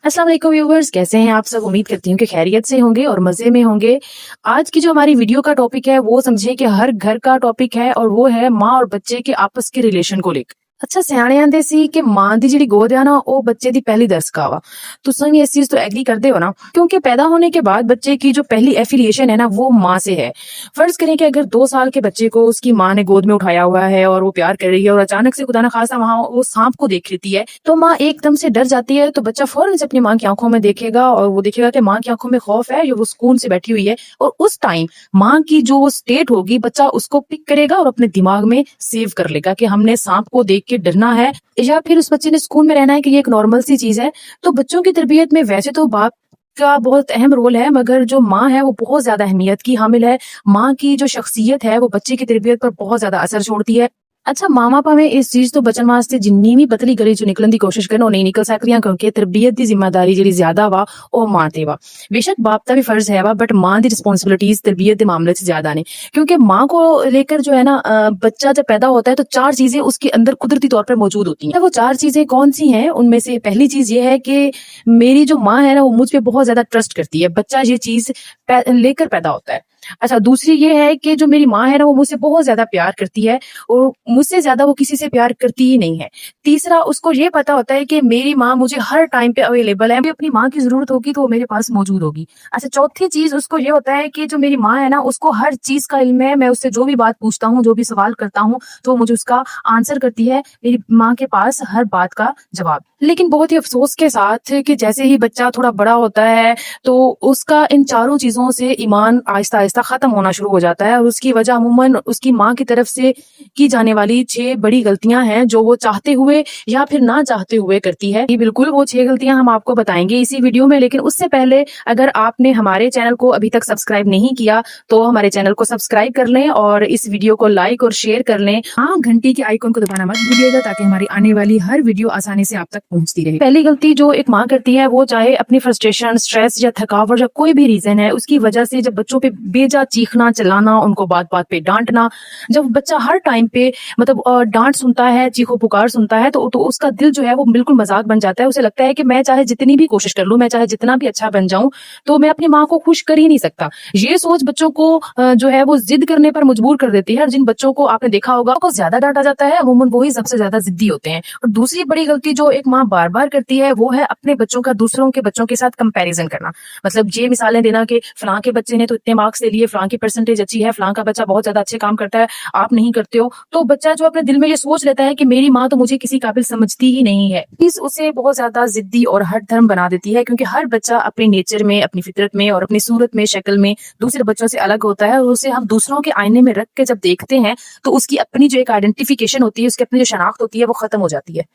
अस्सलाम वालेकुम व्यूवर्स, कैसे हैं आप सब। उम्मीद करती हूँ कि खैरियत से होंगे और मजे में होंगे। आज की जो हमारी वीडियो का टॉपिक है वो समझिए कि हर घर का टॉपिक है और वो है माँ और बच्चे के आपस के रिलेशन को लेकर। अच्छा, सियाने आंदे सी कि मां दी जिहड़ी गोद है ना वो बच्चे दी पहली दस्तगाह। तुम ये इस चीज तो एग्री करते हो ना, क्योंकि पैदा होने के बाद बच्चे की जो पहली एफिलिएशन है ना वो माँ से है। फर्ज करें कि अगर 2 साल के बच्चे को उसकी माँ ने गोद में उठाया हुआ है और वो प्यार कर रही है और अचानक से खुदा न खासा वहां वो सांप को देख लेती है तो माँ एकदम से डर जाती है। तो बच्चा फौरन से अपनी माँ की आंखों में देखेगा और वो देखेगा कि माँ की आंखों में खौफ है, ये वो सुकून से बैठी हुई है। और उस टाइम माँ की जो स्टेट होगी बच्चा उसको पिक करेगा और अपने दिमाग में सेव कर लेगा कि हमने सांप को देख के डरना है, या फिर उस बच्चे ने सुकून में रहना है कि ये एक नॉर्मल सी चीज है। तो बच्चों की तरबियत में वैसे तो बाप का बहुत अहम रोल है, मगर जो माँ है वो बहुत ज्यादा अहमियत की हामिल है। माँ की जो शख्सियत है वो बच्चे की तरबियत पर बहुत ज्यादा असर छोड़ती है। अच्छा, मामा भावे इस चीज तो बचन वास्ते जिन्नी भी पतली गली चो निकलन की कोशिश करन, नहीं निकल सकदियां, क्योंकि तरबियत की जिम्मेदारी जी ज्यादा वा ओ मां ते वा। बेशक बाप का भी फर्ज है वा, बट मां की रिस्पॉन्सिबिलिटीज तरबियत के मामले से ज्यादा नहीं। क्योंकि माँ को लेकर जो है ना बच्चा जब पैदा होता है तो 4 चीजें उसके अंदर कुदरती तौर पर मौजूद होती हैं। वो 4 चीजें कौन सी हैं? उनमें से पहली चीज ये है कि मेरी जो माँ है ना वो मुझ पे बहुत ज्यादा ट्रस्ट करती है। बच्चा ये चीज लेकर पैदा होता है। अच्छा, दूसरी ये है कि जो मेरी माँ है ना वो मुझसे बहुत ज्यादा प्यार करती है और मुझसे ज्यादा वो किसी से प्यार करती ही नहीं है। तीसरा, उसको ये पता होता है कि मेरी माँ मुझे हर टाइम पे अवेलेबल है, अपनी माँ की जरूरत होगी तो वो मेरे पास मौजूद होगी। अच्छा, चौथी चीज उसको ये होता है कि जो मेरी माँ है ना उसको हर चीज का इल्म है। मैं उससे जो भी बात पूछता हूँ, जो भी सवाल करता हूँ तो वो मुझे उसका आंसर करती है। मेरी माँ के पास हर बात का जवाब। लेकिन बहुत ही अफसोस के साथ कि जैसे ही बच्चा थोड़ा बड़ा होता है तो उसका इन चारों चीजों से ईमान आहिस्ता आहिस्ता खत्म होना शुरू हो जाता है, और उसकी वजह अमूमन उसकी माँ की तरफ से की जाने वाली 6 बड़ी गलतियां हैं जो वो चाहते हुए या फिर ना चाहते हुए करती है। ये बिल्कुल वो 6 गलतियां हम आपको बताएंगे इसी वीडियो में, लेकिन उससे पहले अगर आपने हमारे चैनल को अभी तक सब्सक्राइब नहीं किया तो हमारे चैनल को सब्सक्राइब कर लें और इस वीडियो को लाइक और शेयर कर लें। हाँ, घंटी के आइकन को दबाना मत भूलिएगा ताकि हमारी आने वाली हर वीडियो आसानी से आप तक पहुंचती रहे। पहली गलती जो एक माँ करती है वो चाहे अपनी फ्रस्ट्रेशन, स्ट्रेस या थकावट या कोई भी रीजन है उसकी वजह से जब बच्चों पे बेजा चीखना, चिल्लाना, उनको बात बात पे डांटना। जब बच्चा हर टाइम पे मतलब डांट सुनता है, चीखो पुकार सुनता है तो उसका दिल जो है वो बिल्कुल मजाक बन जाता है। उसे लगता है कि मैं चाहे जितनी भी कोशिश कर लूं, मैं चाहे जितना भी अच्छा बन जाऊं तो मैं अपनी माँ को खुश कर ही नहीं सकता। ये सोच बच्चों को जो है वो जिद करने पर मजबूर कर देती है। और जिन बच्चों को आपने देखा होगा को ज्यादा डांटा जाता है अमूमन वही सबसे ज्यादा जिद्दी होते हैं। और दूसरी बड़ी गलती जो एक माँ बार बार करती है वो है अपने बच्चों का दूसरों के बच्चों के साथ कंपैरिजन करना। मतलब ये मिसालें देना कि फलां के बच्चे ने तो इतने मार्क्स ले लिए, फलां की परसेंटेज अच्छी है, फलां का बच्चा बहुत ज्यादा अच्छे काम करता है, आप नहीं करते हो। तो बच्चा जो अपने दिल में ये सोच लेता है कि मेरी माँ तो मुझे किसी काबिल समझती ही नहीं है, इस उसे बहुत ज्यादा जिद्दी और हठ धर्म बना देती है। क्योंकि हर बच्चा अपने नेचर में, अपनी फितरत में और अपनी सूरत में, शक्ल में दूसरे बच्चों से अलग होता है, और उसे हम दूसरों के आईने में रख के जब देखते हैं तो उसकी अपनी जो एक आइडेंटिफिकेशन होती है, उसकी अपनी जो शनाख्त होती है वो खत्म हो जाती है।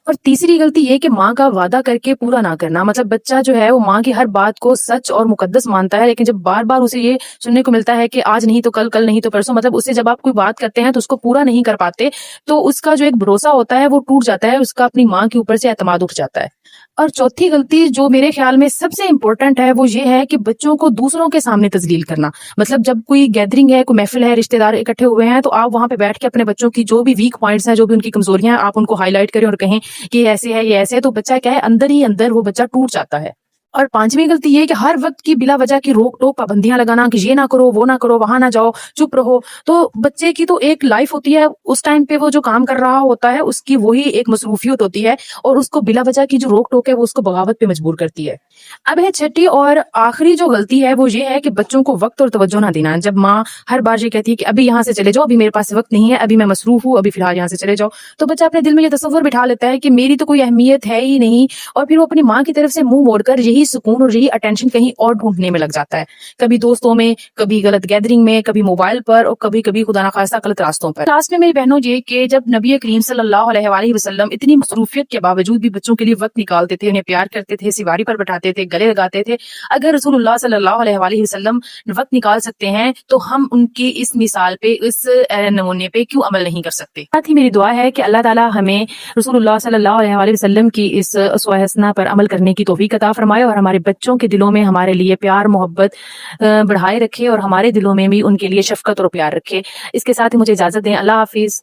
और तीसरी गलती ये कि माँ का वादा करके पूरा ना करना। मतलब बच्चा जो है वो माँ की हर बात को सच और मुकद्दस मानता है, लेकिन जब बार बार उसे ये सुनने को मिलता है कि आज नहीं तो कल, कल नहीं तो परसों, मतलब उससे जब आप कोई बात करते हैं तो उसको पूरा नहीं कर पाते तो उसका जो एक भरोसा होता है वो टूट जाता है, उसका अपनी माँ के ऊपर से एतमाद उठ जाता है। और चौथी गलती जो मेरे ख्याल में सबसे इंपॉर्टेंट है वो ये है कि बच्चों को दूसरों के सामने तजलील करना। मतलब जब कोई गैदरिंग है, कोई महफिल है, रिश्तेदार इकट्ठे हुए हैं तो आप वहां पे बैठ के अपने बच्चों की जो भी वीक पॉइंट्स हैं, जो भी उनकी कमजोरियां हैं, आप उनको हाईलाइट करें और कहें कि ये ऐसे है, ये ऐसे है। तो बच्चा क्या है, अंदर ही अंदर वो बच्चा टूट जाता है। और पांचवी गलती ये है कि हर वक्त की बिला वजह की रोक टोक, पाबंदियां लगाना कि ये ना करो, वो ना करो, वहां ना जाओ, चुप रहो। तो बच्चे की तो एक लाइफ होती है, उस टाइम पे वो जो काम कर रहा होता है उसकी वही एक मसरूफियत होती है, और उसको बिला वजह की जो रोक टोक है वो उसको बगावत पे मजबूर करती है। अब है छठी और आखिरी जो गलती है वो ये है कि बच्चों को वक्त और तवज्जो ना देना। जब माँ हर बार ये कहती है कि अभी यहाँ से चले जाओ, अभी मेरे पास वक्त नहीं है, अभी मैं मसरूफ हूँ, अभी फिलहाल यहाँ से चले जाओ, तो बच्चा अपने दिल में ये तस्वर बिठा लेता है कि मेरी तो कोई अहमियत है ही नहीं, और फिर वो अपनी माँ की तरफ से मुंह मोड़कर यही सुकून और यही अटेंशन कहीं और ढूंढने में लग जाता है। कभी दोस्तों में, कभी गलत गैदरिंग में, कभी मोबाइल पर, और कभी कभी खुदा ना खास्ता गलत रास्तों पर। लास्ट में मेरी बहनों ये कि जब नबी करीम सल्लल्लाहु अलैहि वसल्लम इतनी मसरूफियत के बावजूद भी बच्चों के लिए वक्त निकालते थे, उन्हें प्यार करते थे, सिवारी पर बैठाते थे, गले लगाते थे। अगर रसूलुल्लाह सल्लल्लाहु अलैहि वसल्लम वक्त निकाल सकते हैं तो हम उनकी इस मिसाल पे, इस नमूने पे क्यों अमल नहीं कर सकते। साथ ही मेरी दुआ है कि अल्लाह ताला हमें रसूलुल्लाह सल्लल्लाहु अलैहि वसल्लम की इस उसवा हसना पर अमल करने की तौफीक अता फरमाए, और हमारे बच्चों के दिलों में हमारे लिए प्यार मोहब्बत बढ़ाए रखे, और हमारे दिलों में भी उनके लिए शफकत और प्यार रखे। इसके साथ ही मुझे इजाजत दें। अल्लाह हाफिज।